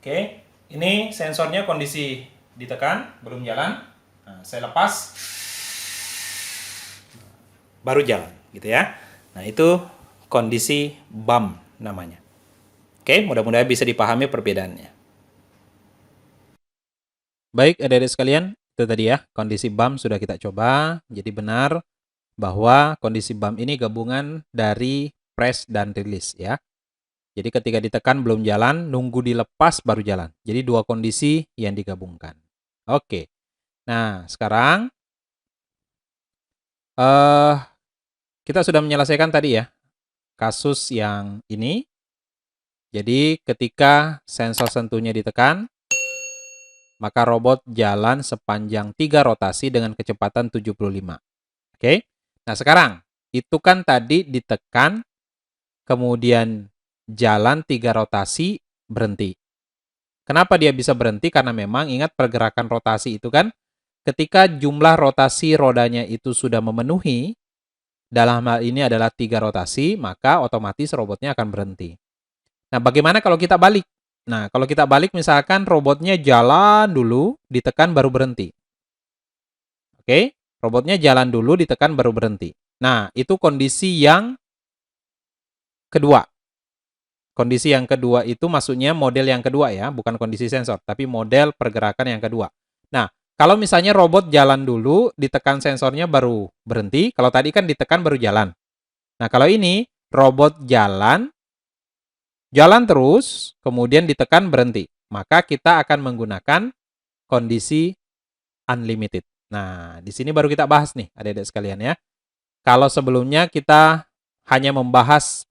Oke, ini sensornya kondisi ditekan, belum jalan. Nah, saya lepas, baru jalan gitu ya. Nah, itu kondisi bump namanya. Oke, mudah-mudahan bisa dipahami perbedaannya. Baik, adik-adik sekalian, itu tadi ya, kondisi bump sudah kita coba. Jadi benar bahwa kondisi bump ini gabungan dari press dan release ya. Jadi ketika ditekan belum jalan, nunggu dilepas baru jalan. Jadi dua kondisi yang digabungkan. Oke. Nah, sekarang kita sudah menyelesaikan tadi ya kasus yang ini. Jadi ketika sensor sentuhnya ditekan, maka robot jalan sepanjang 3 rotasi dengan kecepatan 75. Oke. Nah, sekarang itu kan tadi ditekan, kemudian jalan 3 rotasi, berhenti. Kenapa dia bisa berhenti? Karena memang ingat pergerakan rotasi itu kan, ketika jumlah rotasi rodanya itu sudah memenuhi, dalam hal ini adalah 3 rotasi, maka otomatis robotnya akan berhenti. Nah, bagaimana kalau kita balik? Nah, kalau kita balik misalkan robotnya jalan dulu, ditekan baru berhenti. Oke? Robotnya jalan dulu, ditekan baru berhenti. Nah, itu kondisi yang kedua. Kondisi yang kedua itu maksudnya model yang kedua ya, bukan kondisi sensor, tapi model pergerakan yang kedua. Nah, kalau misalnya robot jalan dulu, ditekan sensornya baru berhenti. Kalau tadi kan ditekan baru jalan. Nah, kalau ini robot jalan terus, kemudian ditekan berhenti. Maka kita akan menggunakan kondisi unlimited. Nah, di sini baru kita bahas nih, adik-adik sekalian ya. Kalau sebelumnya kita hanya membahas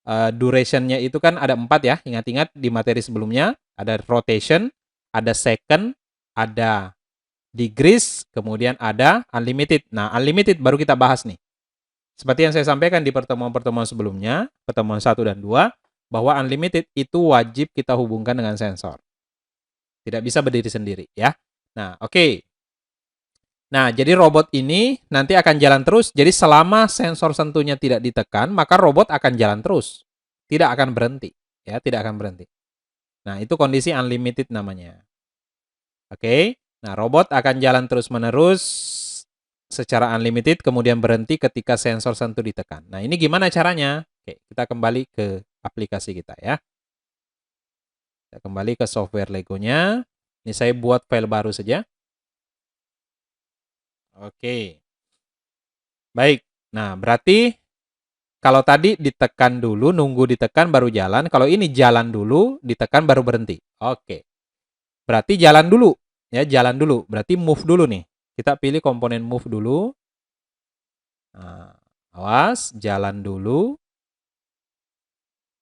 duration-nya itu kan ada 4 ya. Ingat-ingat di materi sebelumnya, ada rotation, ada second, ada degrees, kemudian ada unlimited. Nah, unlimited baru kita bahas nih. Seperti yang saya sampaikan di pertemuan-pertemuan sebelumnya, pertemuan 1 dan 2, bahwa unlimited itu wajib kita hubungkan dengan sensor. Tidak bisa berdiri sendiri ya. Nah, oke. Nah, jadi robot ini nanti akan jalan terus. Jadi selama sensor sentuhnya tidak ditekan, maka robot akan jalan terus. Tidak akan berhenti. Ya, tidak akan berhenti. Nah, itu kondisi unlimited namanya. Oke. Nah, robot akan jalan terus-menerus secara unlimited, kemudian berhenti ketika sensor sentuh ditekan. Nah, ini gimana caranya? Oke, kita kembali ke aplikasi kita ya. Kita kembali ke software Legonya. Ini saya buat file baru saja. Oke. Baik. Nah, berarti kalau tadi ditekan dulu, nunggu ditekan baru jalan. Kalau ini jalan dulu, ditekan baru berhenti. Oke. Berarti jalan dulu. Ya, jalan dulu. Berarti move dulu nih. Kita pilih komponen move dulu. Nah, awas, jalan dulu.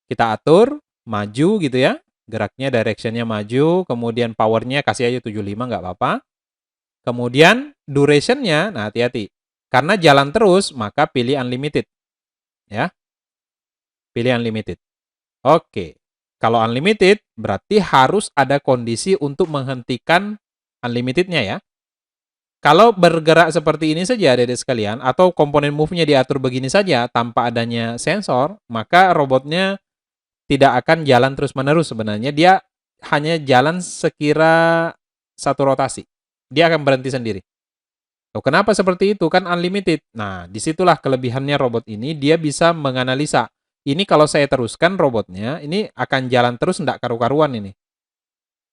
Kita atur, maju gitu ya. Geraknya, directionnya maju. Kemudian powernya kasih aja 75, nggak apa-apa. Kemudian duration-nya, nah hati-hati. Karena jalan terus, maka pilih unlimited. Ya, pilih unlimited. Oke. Kalau unlimited, berarti harus ada kondisi untuk menghentikan unlimitednya ya. Kalau bergerak seperti ini saja, adik-adik sekalian, atau komponen move-nya diatur begini saja tanpa adanya sensor, maka robotnya tidak akan jalan terus-menerus sebenarnya. Dia hanya jalan sekira satu rotasi. Dia akan berhenti sendiri. Loh, kenapa seperti itu? Kan unlimited. Nah, disitulah kelebihannya robot ini. Dia bisa menganalisa. Ini kalau saya teruskan robotnya, ini akan jalan terus enggak karu-karuan ini.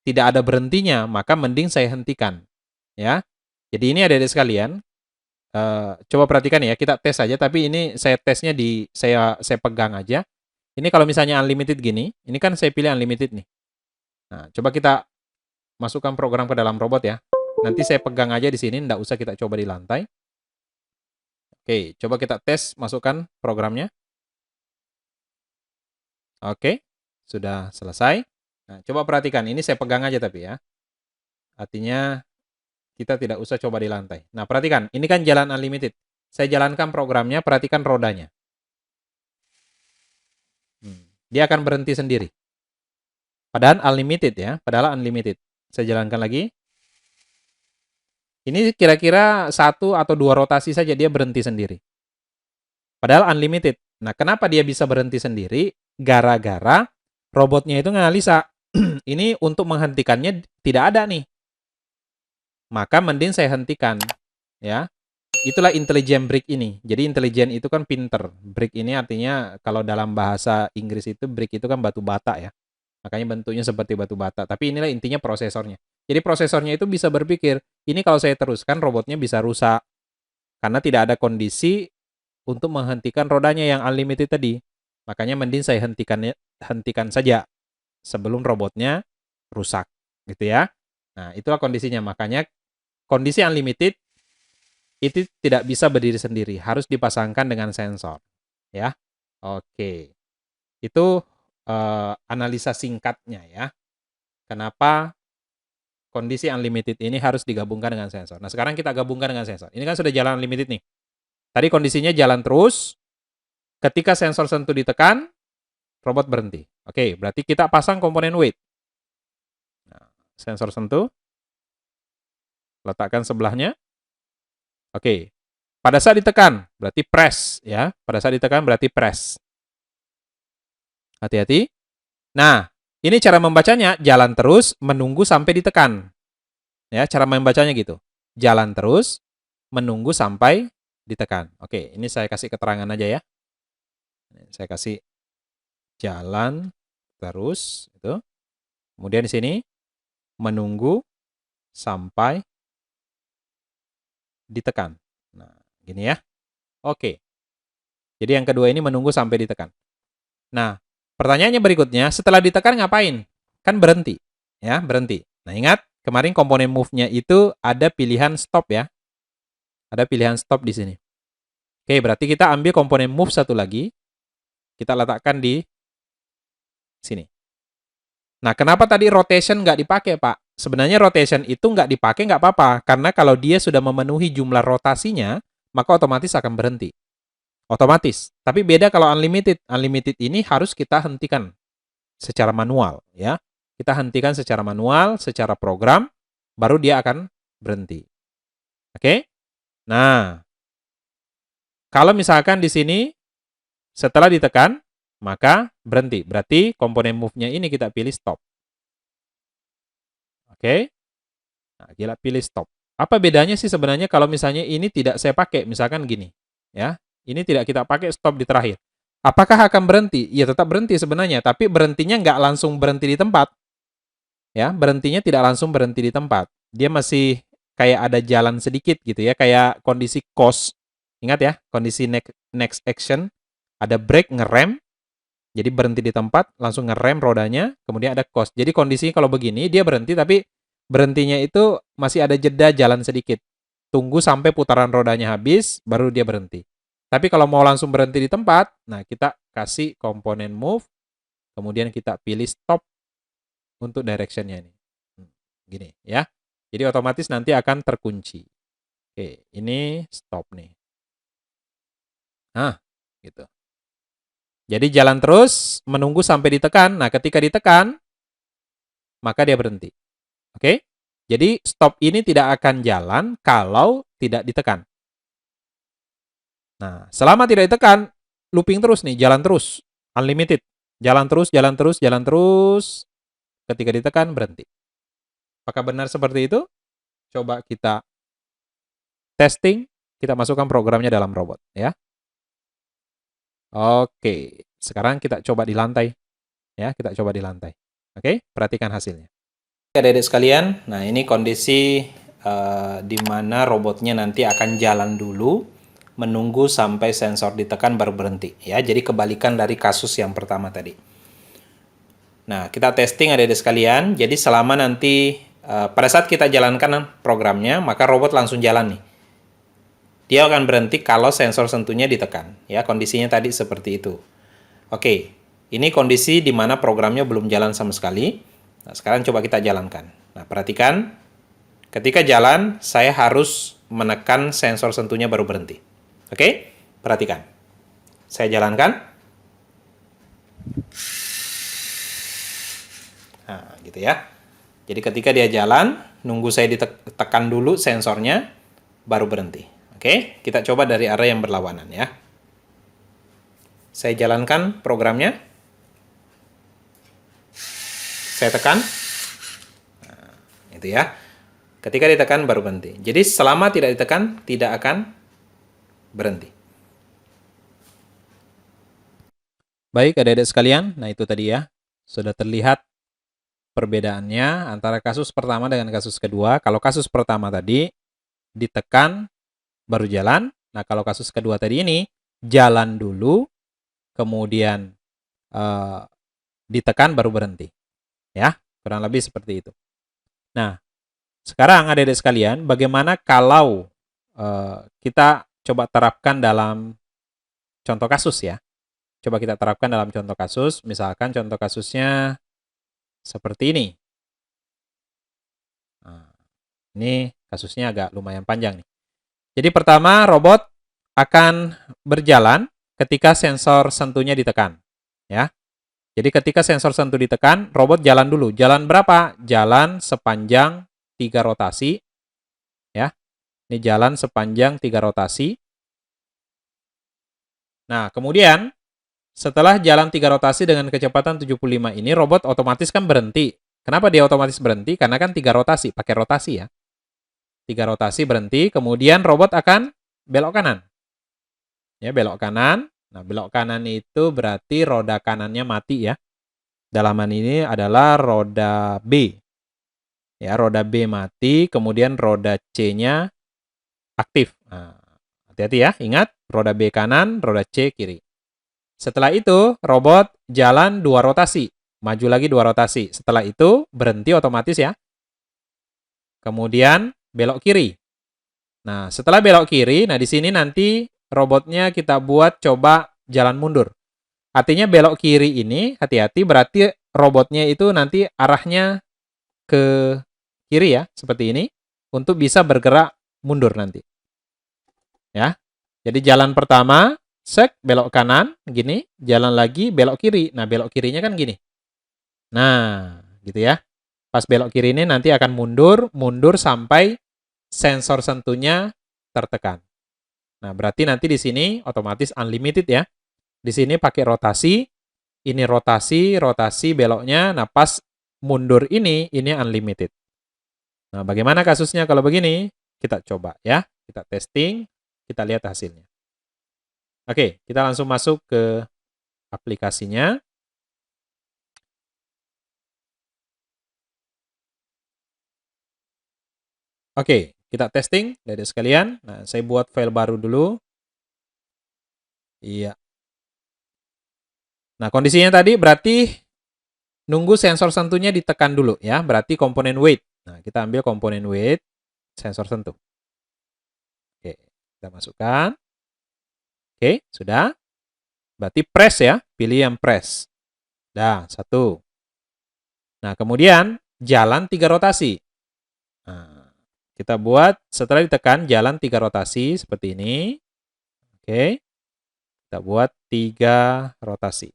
Tidak ada berhentinya, maka mending saya hentikan. Ya. Jadi ini adik-adik sekalian, coba perhatikan ya, kita tes aja, tapi ini saya tesnya saya pegang aja. Ini kalau misalnya unlimited gini, ini kan saya pilih unlimited nih. Nah, coba kita masukkan program ke dalam robot ya. Nanti saya pegang aja di sini, enggak usah kita coba di lantai. Oke, coba kita tes masukkan programnya. Oke, sudah selesai. Nah, coba perhatikan, ini saya pegang aja tapi ya. Artinya kita tidak usah coba di lantai. Nah, perhatikan, ini kan jalan unlimited. Saya jalankan programnya, perhatikan rodanya. Dia akan berhenti sendiri. Padahal unlimited ya, padahal unlimited. Saya jalankan lagi. Ini kira-kira 1 atau 2 rotasi saja dia berhenti sendiri. Padahal unlimited. Nah, kenapa dia bisa berhenti sendiri? Gara-gara robotnya itu nganalisa. Ini untuk menghentikannya tidak ada nih. Maka mending saya hentikan. Ya. Itulah intelligent break ini. Jadi intelligent itu kan pinter. Break ini artinya kalau dalam bahasa Inggris itu break itu kan batu bata ya. Makanya bentuknya seperti batu bata. Tapi inilah intinya prosesornya. Jadi prosesornya itu bisa berpikir, ini kalau saya teruskan robotnya bisa rusak. Karena tidak ada kondisi untuk menghentikan rodanya yang unlimited tadi. Makanya mending saya hentikan saja sebelum robotnya rusak. Gitu ya. Nah, itulah kondisinya. Makanya kondisi unlimited itu tidak bisa berdiri sendiri, harus dipasangkan dengan sensor. Ya. Oke. Itu analisa singkatnya ya. Kenapa kondisi unlimited ini harus digabungkan dengan sensor. Nah, sekarang kita gabungkan dengan sensor. Ini kan sudah jalan unlimited nih. Tadi kondisinya jalan terus. Ketika sensor sentuh ditekan, robot berhenti. Oke, berarti kita pasang komponen wait. Nah, sensor sentuh. Letakkan sebelahnya. Oke. Pada saat ditekan, berarti press ya. Pada saat ditekan berarti press. Hati-hati. Nah, ini cara membacanya, jalan terus, menunggu sampai ditekan. Ya, cara membacanya gitu. Jalan terus, menunggu sampai ditekan. Oke, ini saya kasih keterangan aja ya. Saya kasih jalan terus, itu. Kemudian di sini, menunggu sampai ditekan. Nah, gini ya. Oke. Jadi yang kedua ini menunggu sampai ditekan. Nah, pertanyaannya berikutnya, setelah ditekan ngapain? Kan berhenti. Ya, berhenti. Nah, ingat, kemarin komponen move-nya itu ada pilihan stop ya. Ada pilihan stop di sini. Oke, berarti kita ambil komponen move satu lagi. Kita letakkan di sini. Nah, kenapa tadi rotation nggak dipakai, Pak? Sebenarnya rotation itu nggak dipakai nggak apa-apa. Karena kalau dia sudah memenuhi jumlah rotasinya, maka otomatis akan berhenti. Otomatis. Tapi beda kalau unlimited. Unlimited ini harus kita hentikan secara manual. Ya. Kita hentikan secara manual, secara program, baru dia akan berhenti. Oke? Nah, kalau misalkan di sini setelah ditekan, maka berhenti. Berarti komponen move-nya ini kita pilih stop. Oke? Nah, kita pilih stop. Apa bedanya sih sebenarnya kalau misalnya ini tidak saya pakai, misalkan gini, ya. Ini tidak kita pakai stop di terakhir. Apakah akan berhenti? Ya tetap berhenti sebenarnya, tapi berhentinya nggak langsung berhenti di tempat. Ya, berhentinya tidak langsung berhenti di tempat. Dia masih kayak ada jalan sedikit gitu ya, kayak kondisi coast. Ingat ya, kondisi next action, ada brake, ngerem, jadi berhenti di tempat, langsung ngerem rodanya, kemudian ada coast. Jadi kondisinya kalau begini, dia berhenti, tapi berhentinya itu masih ada jeda jalan sedikit. Tunggu sampai putaran rodanya habis, baru dia berhenti. Tapi kalau mau langsung berhenti di tempat, nah kita kasih komponen move, kemudian kita pilih stop untuk directionnya ini. Gini ya. Jadi otomatis nanti akan terkunci. Oke, ini stop nih. Nah, gitu. Jadi jalan terus, menunggu sampai ditekan. Nah, ketika ditekan, maka dia berhenti. Oke? Jadi stop ini tidak akan jalan kalau tidak ditekan. Nah, selama tidak ditekan, looping terus nih, jalan terus. Unlimited. Jalan terus, jalan terus, jalan terus. Ketika ditekan, berhenti. Apakah benar seperti itu? Coba kita testing, kita masukkan programnya dalam robot, ya. Oke, sekarang kita coba di lantai. Ya, kita coba di lantai. Oke, perhatikan hasilnya. Adik-adik sekalian, nah ini kondisi di mana robotnya nanti akan jalan dulu, menunggu sampai sensor ditekan baru berhenti. Ya, jadi kebalikan dari kasus yang pertama tadi. Nah, kita testing adik-adik sekalian. Jadi selama nanti pada saat kita jalankan programnya, maka robot langsung jalan nih. Dia akan berhenti kalau sensor sentuhnya ditekan. Ya, kondisinya tadi seperti itu. Oke, ini kondisi di mana programnya belum jalan sama sekali. Nah, sekarang coba kita jalankan. Nah, perhatikan. Ketika jalan, saya harus menekan sensor sentuhnya baru berhenti. Oke, perhatikan. Saya jalankan. Nah, gitu ya. Jadi ketika dia jalan, nunggu saya ditekan dulu sensornya, baru berhenti. Oke, kita coba dari arah yang berlawanan ya. Saya jalankan programnya. Saya tekan. Nah, itu ya. Ketika ditekan baru berhenti. Jadi selama tidak ditekan, tidak akan berhenti. Baik adik-adik sekalian, nah itu tadi ya. Sudah terlihat perbedaannya antara kasus pertama dengan kasus kedua. Kalau kasus pertama tadi, ditekan baru jalan. Nah, kalau kasus kedua tadi ini, jalan dulu, kemudian ditekan baru berhenti. Ya, kurang lebih seperti itu. Nah, sekarang adik-adik sekalian, bagaimana kalau kita coba terapkan dalam contoh kasus ya. Coba kita terapkan dalam contoh kasus, misalkan contoh kasusnya seperti ini. Nah, ini kasusnya agak lumayan panjang nih. Jadi pertama, robot akan berjalan ketika sensor sentuhnya ditekan. Ya. Jadi ketika sensor sentuh ditekan, robot jalan dulu. Jalan berapa? Jalan sepanjang 3 rotasi. Ya. Ini jalan sepanjang 3 rotasi. Nah, kemudian setelah jalan 3 rotasi dengan kecepatan 75 ini, robot otomatis kan berhenti. Kenapa dia otomatis berhenti? Karena kan 3 rotasi, pakai rotasi ya. 3 rotasi berhenti, kemudian robot akan belok kanan. Ya, belok kanan. Nah, belok kanan itu berarti roda kanannya mati ya. Dalaman ini adalah roda B. Ya, roda B mati, kemudian roda C-nya aktif. Nah, hati-hati ya, ingat, roda B kanan, roda C kiri. Setelah itu, robot jalan 2 rotasi. Maju lagi 2 rotasi. Setelah itu, berhenti otomatis ya. Kemudian, belok kiri. Nah, setelah belok kiri, nah di sini nanti robotnya kita buat coba jalan mundur. Artinya belok kiri ini, hati-hati, berarti robotnya itu nanti arahnya ke kiri ya, seperti ini, untuk bisa bergerak mundur nanti. Ya, jadi jalan pertama, belok kanan, gini, jalan lagi, belok kiri. Nah, belok kirinya kan gini. Nah, gitu ya. Pas belok kiri ini nanti akan mundur sampai sensor sentuhnya tertekan. Nah, berarti nanti di sini otomatis unlimited ya. Di sini pakai rotasi, ini rotasi beloknya. Nah, pas mundur ini unlimited. Nah, bagaimana kasusnya kalau begini? Kita coba ya, kita testing, kita lihat hasilnya. Oke, kita langsung masuk ke aplikasinya. Oke, kita testing, adik sekalian. Nah, saya buat file baru dulu. Iya. Nah, kondisinya tadi berarti nunggu sensor sentuhnya ditekan dulu ya. Berarti komponen weight. Nah, kita ambil komponen weight, sensor sentuh. Oke, kita masukkan. Oke, sudah. Berarti press ya, pilih yang press. Dah, 1. Nah, kemudian jalan 3 rotasi. Nah, kita buat setelah ditekan jalan 3 rotasi seperti ini. Oke. Kita buat 3 rotasi.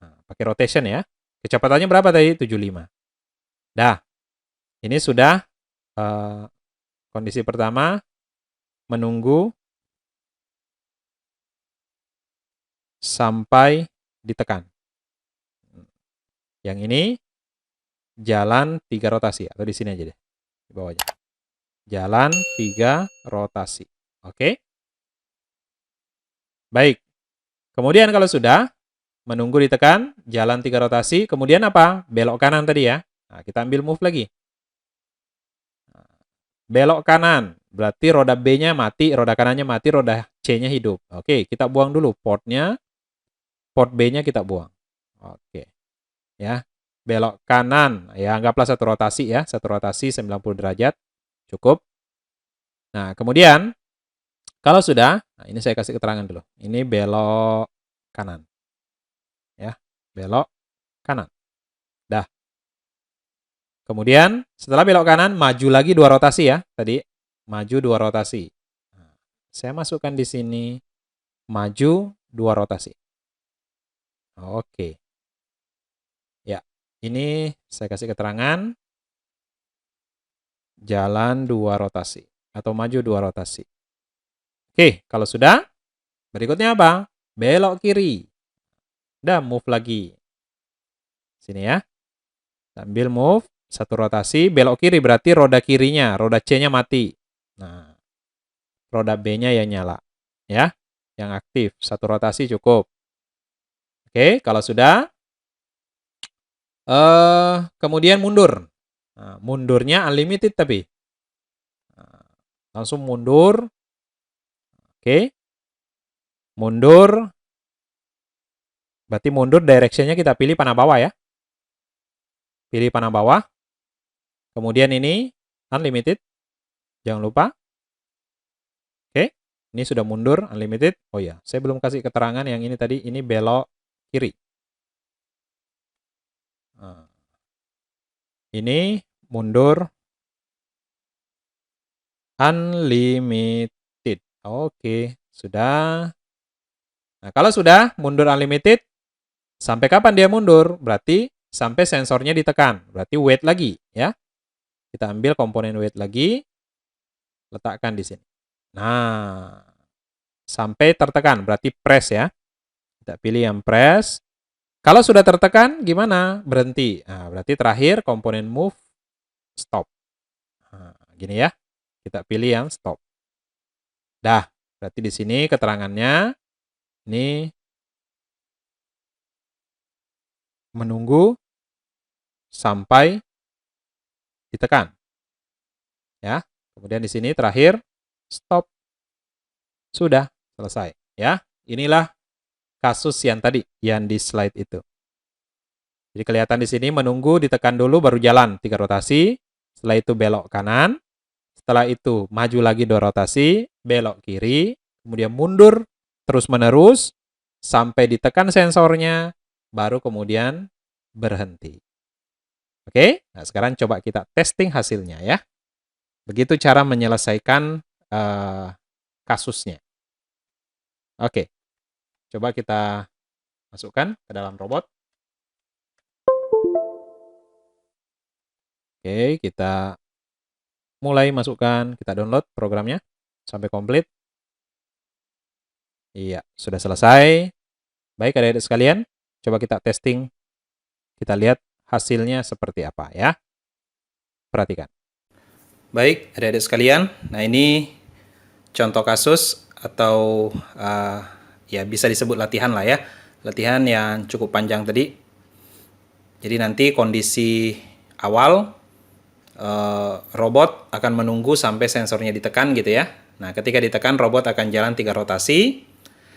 Nah, pakai rotation ya. Kecepatannya berapa tadi? 75. Dah. Ini sudah kondisi pertama, menunggu sampai ditekan. Yang ini jalan 3 rotasi, atau di sini aja deh, di bawahnya. Jalan 3 rotasi. Oke? Baik. Kemudian kalau sudah, menunggu ditekan, jalan 3 rotasi, kemudian apa? Belok kanan tadi ya. Nah, kita ambil move lagi. Belok kanan, berarti roda B-nya mati, roda kanannya mati, roda C-nya hidup. Oke, kita buang dulu portnya, port B-nya kita buang. Oke, ya, belok kanan, ya anggaplah satu rotasi ya, satu rotasi 90 derajat, cukup. Nah, kemudian, kalau sudah, nah ini saya kasih keterangan dulu, ini belok kanan. Ya, belok kanan. Dah. Kemudian, setelah belok kanan, maju lagi 2 rotasi ya, tadi. Maju 2 rotasi. Nah, saya masukkan di sini maju 2 rotasi. Oke. Ya, ini saya kasih keterangan jalan 2 rotasi atau maju 2 rotasi. Oke, kalau sudah, berikutnya apa? Belok kiri. Dan move lagi. Sini ya. Sambil move 1 rotasi, belok kiri berarti roda kirinya, roda C-nya mati. Nah, roda B-nya yang nyala. Ya, yang aktif. 1 rotasi cukup. Oke, kalau sudah, kemudian mundur. Nah, mundurnya unlimited tapi. Nah, langsung mundur. Oke. Mundur. Berarti mundur direction-nya kita pilih panah bawah ya. Pilih panah bawah. Kemudian ini unlimited. Jangan lupa. Oke. Ini sudah mundur unlimited. Oh ya, saya belum kasih keterangan yang ini tadi. Ini belok kiri. Nah, ini mundur unlimited. Oke, sudah. Nah, kalau sudah mundur unlimited, sampai kapan dia mundur? Berarti sampai sensornya ditekan. Berarti wait lagi ya. Kita ambil komponen wait lagi, letakkan di sini. Nah, sampai tertekan, berarti press ya. Kita pilih yang press. Kalau sudah tertekan, gimana? Berhenti. Nah, berarti terakhir komponen move, stop. Nah, gini ya. Kita pilih yang stop. Dah, berarti di sini keterangannya, ini menunggu sampai ditekan. Ya. Kemudian di sini terakhir, stop. Sudah, selesai. Ya, inilah kasus yang tadi, yang di slide itu. Jadi kelihatan di sini menunggu, ditekan dulu, baru jalan 3 rotasi. Setelah itu belok kanan. Setelah itu maju lagi 2 rotasi, belok kiri. Kemudian mundur, terus-menerus, sampai ditekan sensornya, baru kemudian berhenti. Oke, nah sekarang coba kita testing hasilnya ya. Begitu cara menyelesaikan kasusnya. Oke, coba kita masukkan ke dalam robot. Oke, kita mulai masukkan, kita download programnya sampai komplit. Iya, sudah selesai. Baik adik-adik sekalian, coba kita testing. Kita lihat hasilnya seperti apa ya. Perhatikan. Baik adik-adik sekalian, nah ini contoh kasus atau ya bisa disebut latihan lah ya. Latihan yang cukup panjang tadi. Jadi nanti kondisi awal robot akan menunggu sampai sensornya ditekan gitu ya. Nah, ketika ditekan robot akan jalan 3 rotasi.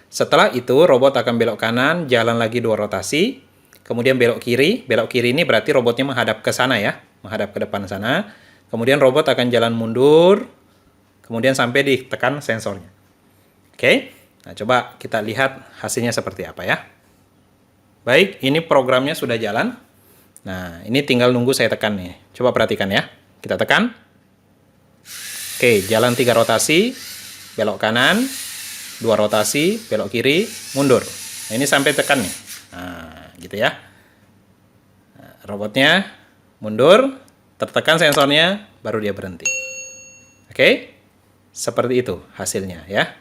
Setelah itu robot akan belok kanan, jalan lagi 2 rotasi. Kemudian belok kiri. Belok kiri ini berarti robotnya menghadap ke sana ya, menghadap ke depan sana. Kemudian robot akan jalan mundur. Kemudian sampai ditekan sensornya. Oke. Nah, coba kita lihat hasilnya seperti apa ya. Baik, ini programnya sudah jalan. Nah, ini tinggal nunggu saya tekan nih. Coba perhatikan ya. Kita tekan. Oke, jalan 3 rotasi, belok kanan, 2 rotasi, belok kiri, mundur. Nah, ini sampai tekan nih. Nah, gitu ya. Nah, robotnya mundur, tertekan sensornya, baru dia berhenti. Oke, seperti itu hasilnya ya.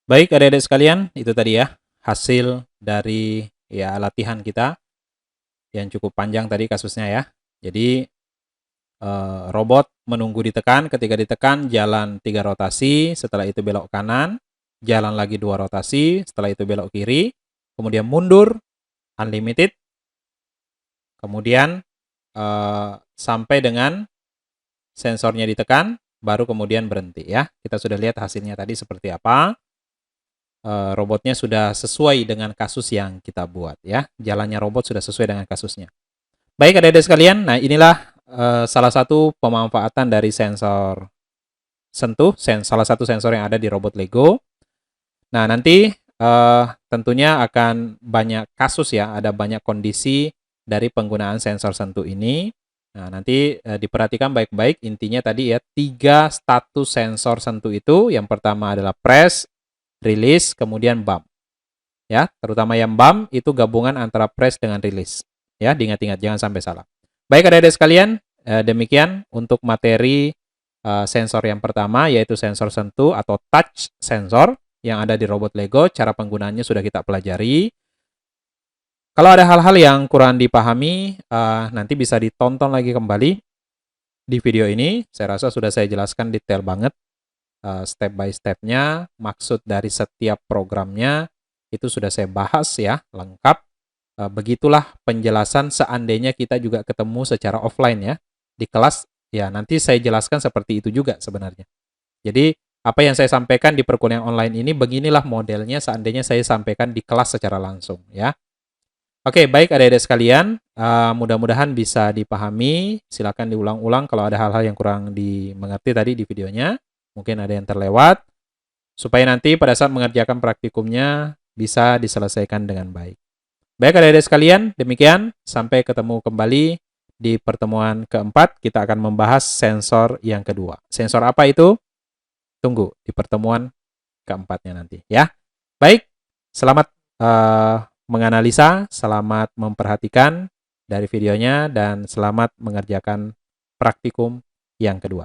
Baik adik-adik sekalian, itu tadi ya hasil dari ya latihan kita yang cukup panjang tadi kasusnya ya. Jadi robot menunggu ditekan, ketika ditekan jalan 3 rotasi, setelah itu belok kanan, jalan lagi 2 rotasi, setelah itu belok kiri, kemudian mundur, unlimited, kemudian sampai dengan sensornya ditekan, baru kemudian berhenti ya. Kita sudah lihat hasilnya tadi seperti apa. Robotnya sudah sesuai dengan kasus yang kita buat ya. Jalannya robot sudah sesuai dengan kasusnya. Baik adik-adik sekalian, nah inilah salah satu pemanfaatan dari sensor sentuh, salah satu sensor yang ada di robot Lego. Nah nanti tentunya akan banyak kasus ya, ada banyak kondisi dari penggunaan sensor sentuh ini. Nah nanti diperhatikan baik-baik, intinya tadi ya 3 status sensor sentuh itu. Yang pertama adalah press, release, kemudian bump. Ya, terutama yang bump itu gabungan antara press dengan release. Ya, diingat-ingat jangan sampai salah. Baik adik-adik sekalian, demikian untuk materi sensor yang pertama yaitu sensor sentuh atau touch sensor yang ada di robot Lego. Cara penggunaannya sudah kita pelajari. Kalau ada hal-hal yang kurang dipahami, nanti bisa ditonton lagi kembali di video ini. Saya rasa sudah saya jelaskan detail banget step by step-nya, maksud dari setiap programnya itu sudah saya bahas ya, lengkap. Begitulah penjelasan seandainya kita juga ketemu secara offline ya, di kelas, ya nanti saya jelaskan seperti itu juga sebenarnya. Jadi, apa yang saya sampaikan di perkuliahan online ini, beginilah modelnya seandainya saya sampaikan di kelas secara langsung ya. Oke, baik adik-adik sekalian, mudah-mudahan bisa dipahami. Silakan diulang-ulang kalau ada hal-hal yang kurang dimengerti tadi di videonya. Mungkin ada yang terlewat, supaya nanti pada saat mengerjakan praktikumnya bisa diselesaikan dengan baik. Baik adik-adik sekalian, demikian. Sampai ketemu kembali di pertemuan keempat. Kita akan membahas sensor yang kedua. Sensor apa itu? Tunggu di pertemuan keempatnya nanti ya. Baik, selamat menganalisa, selamat memperhatikan dari videonya, dan selamat mengerjakan praktikum yang kedua.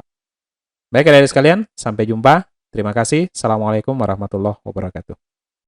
Baik adik-adik sekalian, sampai jumpa. Terima kasih. Assalamualaikum warahmatullahi wabarakatuh.